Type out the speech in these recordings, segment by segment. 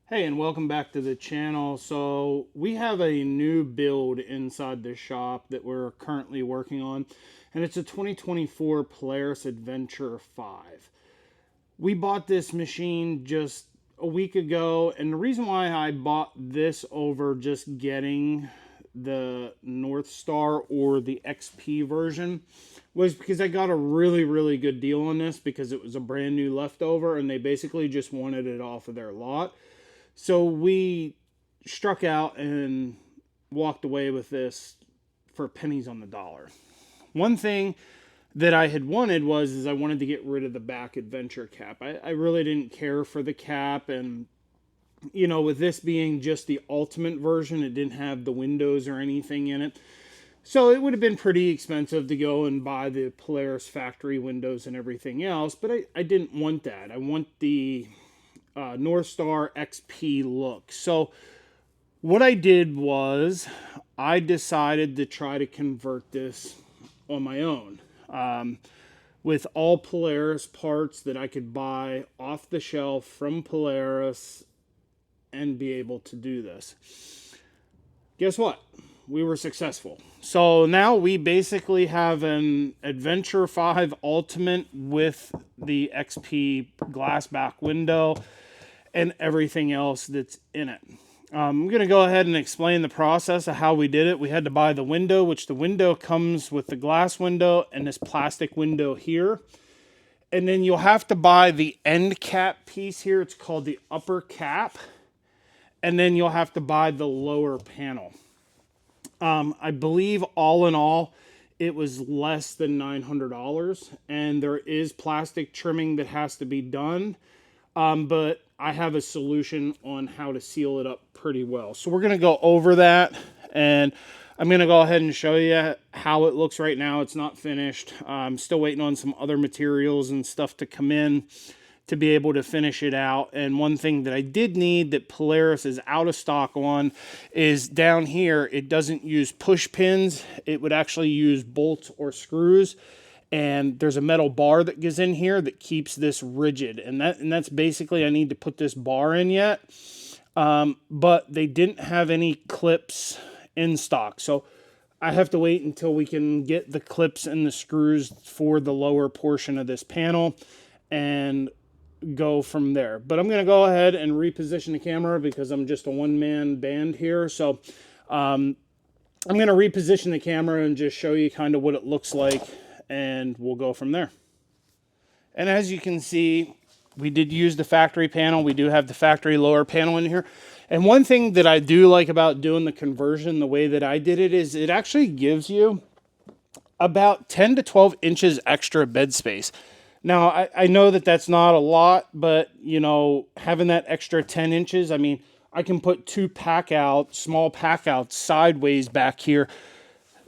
Hey, and welcome back to the channel. So we have a new build inside the shop that we're currently working on, and it's a 2024 Polaris Adventure 5. We bought this machine just a week ago, and the reason why I bought this over just getting the North Star or the XP version was because I got a really good deal on this because it was a brand new leftover and they basically just wanted it off of their lot. So we struck out and walked away with this for pennies on the dollar. One thing that I had wanted is I wanted to get rid of the back adventure cap. I really didn't care for the cap, and with this being just the ultimate version, it didn't have the windows or anything in it. So it would have been pretty expensive to go and buy the Polaris factory windows and everything else, but I didn't want that. I want the North Star XP look. So what I did was I decided to try to convert this on my own with all Polaris parts that I could buy off the shelf from Polaris and be able to do this. Guess what? We were successful. So now we basically have an Adventure 5 Ultimate with the XP glass back window and everything else that's in it. I'm going to go ahead and explain the process of how we did it. We had to buy the window, which the window comes with the glass window and this plastic window here. And then you'll have to buy the end cap piece here. It's called the upper cap. And then you'll have to buy the lower panel. I believe all in all, it was less than $900. And there is plastic trimming that has to be done. But I have a solution on how to seal it up pretty well. So we're going to go over that, and I'm going to go ahead and show you how it looks right now. It's not finished. I'm still waiting on some other materials and stuff to come in to be able to finish it out. And one thing that I did need that Polaris is out of stock on is down here, it doesn't use push pins. It would actually use bolts or screws. And there's a metal bar that goes in here that keeps this rigid. And that's basically, I need to put this bar in yet. But they didn't have any clips in stock. So I have to wait until we can get the clips and the screws for the lower portion of this panel and go from there. But I'm going to go ahead and reposition the camera because I'm just a one-man band here. So I'm going to reposition the camera and just show you kind of what it looks like, and we'll go from there. And as you can see, we did use the factory panel. We do have the factory lower panel in here. And one thing that I do like about doing the conversion the way that I did it is it actually gives you about 10 to 12 inches extra bed space. Now, I know that that's not a lot, but, having that extra 10 inches, I mean, I can put two small pack outs sideways back here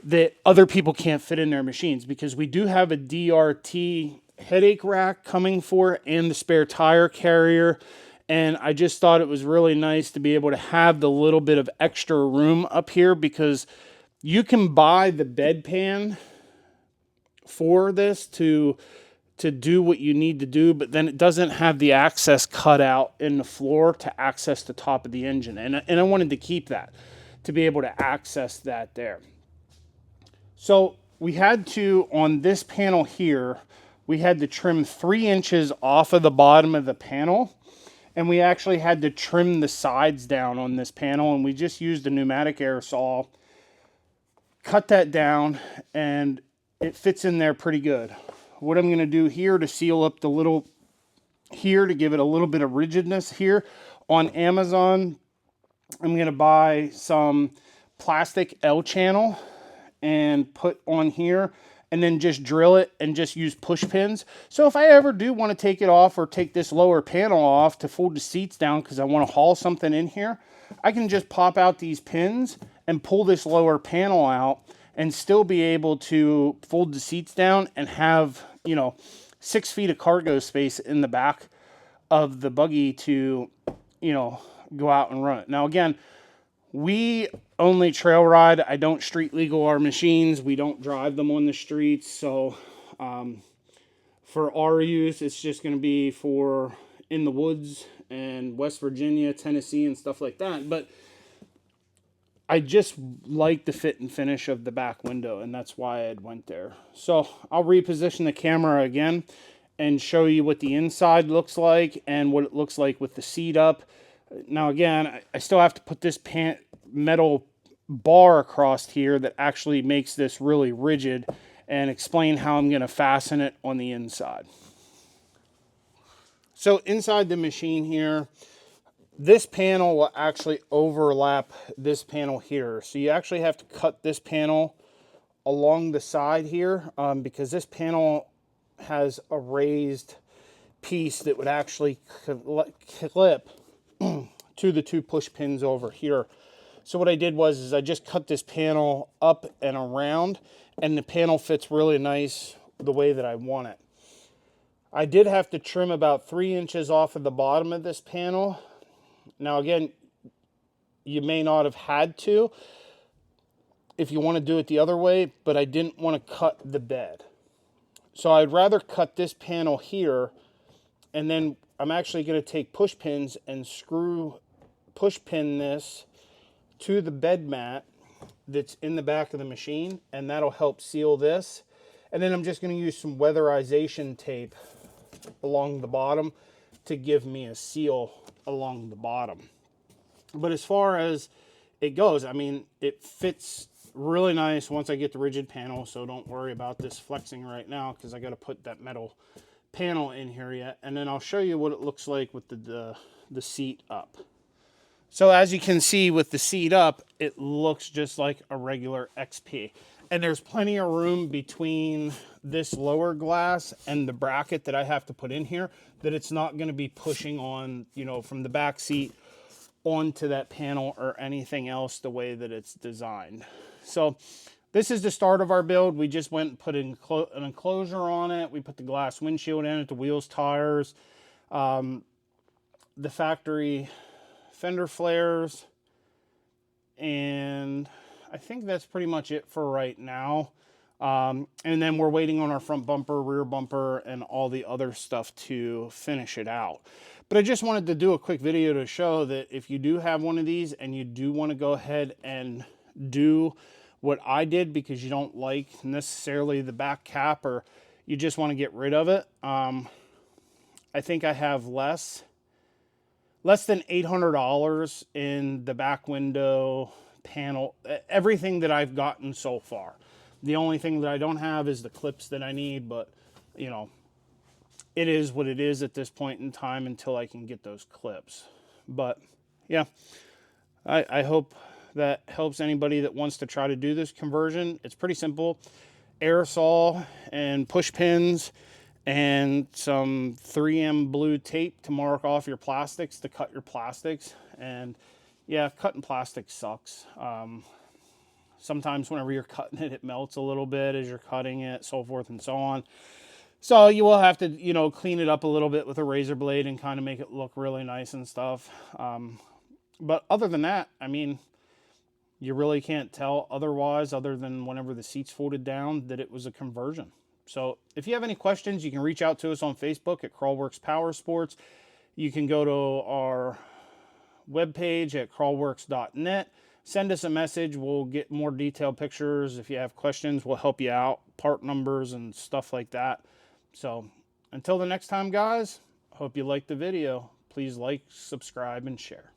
that other people can't fit in their machines, because we do have a DRT headache rack coming for it and the spare tire carrier. And I just thought it was really nice to be able to have the little bit of extra room up here, because you can buy the bedpan for this to do what you need to do, but then it doesn't have the access cut out in the floor to access the top of the engine. And I wanted to keep that, to be able to access that there. So we had to, on this panel here, we had to trim 3 inches off of the bottom of the panel. And we actually had to trim the sides down on this panel. And we just used a pneumatic air saw, cut that down, and it fits in there pretty good. What I'm going to do here to seal up the little, here to give it a little bit of rigidness here, on Amazon, I'm going to buy some plastic L channel and put on here, and then just drill it and just use push pins. So if I ever do want to take it off or take this lower panel off to fold the seats down because I want to haul something in here, I can just pop out these pins and pull this lower panel out and still be able to fold the seats down and have, 6 feet of cargo space in the back of the buggy to, go out and run it. Now, again, we only trail ride. I don't street legal our machines. We don't drive them on the streets. So for our use, it's just going to be for, in the woods and West Virginia, Tennessee, and stuff like that. But I just like the fit and finish of the back window, and that's why I went there. So I'll reposition the camera again and show you what the inside looks like and what it looks like with the seat up. Now again, I still have to put this metal bar across here that actually makes this really rigid, and explain how I'm going to fasten it on the inside. So inside the machine here, this panel will actually overlap this panel here. So you actually have to cut this panel along the side here because this panel has a raised piece that would actually clip to the 2 push pins over here. So what I did was I just cut this panel up and around, and the panel fits really nice the way that I want it. I did have to trim about 3 inches off of the bottom of this panel. Now again, you may not have had to if you want to do it the other way, but I didn't want to cut the bed. So I'd rather cut this panel here, and then I'm actually going to take push pins and push pin this to the bed mat that's in the back of the machine, and that'll help seal this. And then I'm just going to use some weatherization tape along the bottom to give me a seal along the bottom. But as far as it goes, I mean, it fits really nice once I get the rigid panel, so don't worry about this flexing right now because I got to put that metal panel in here yet. And then I'll show you what it looks like with the seat up. So as you can see with the seat up, it looks just like a regular XP. And there's plenty of room between this lower glass and the bracket that I have to put in here that it's not going to be pushing on, you know, from the back seat onto that panel or anything else the way that it's designed. So this is the start of our build. We just went and put an enclosure on it. We put the glass windshield in it, the wheels, tires, the factory fender flares, and I think that's pretty much it for right now. And then we're waiting on our front bumper, rear bumper, and all the other stuff to finish it out. But I just wanted to do a quick video to show that if you do have one of these and you do want to go ahead and do what I did because you don't like necessarily the back cap or you just want to get rid of it, I think I have less than $800 in the back window panel, everything that I've gotten so far. The only thing that I don't have is the clips that I need, but you know, it is what it is at this point in time until I can get those clips. But yeah, I hope that helps anybody that wants to try to do this conversion. It's pretty simple. Air saw and push pins and some 3M blue tape to mark off your plastics, to cut your plastics. And yeah, cutting plastic sucks. Sometimes whenever you're cutting it, it melts a little bit as you're cutting it, so forth and so on. So you will have to, you know, clean it up a little bit with a razor blade and kind of make it look really nice and stuff. But other than that, I mean, you really can't tell otherwise, other than whenever the seat's folded down, that it was a conversion. So if you have any questions, you can reach out to us on Facebook at Crawlworks Power Sports. You can go to our webpage at crawlworks.net. Send us a message. We'll get more detailed pictures. If you have questions, we'll help you out. Part numbers and stuff like that. So until the next time, guys, hope you liked the video. Please like, subscribe, and share.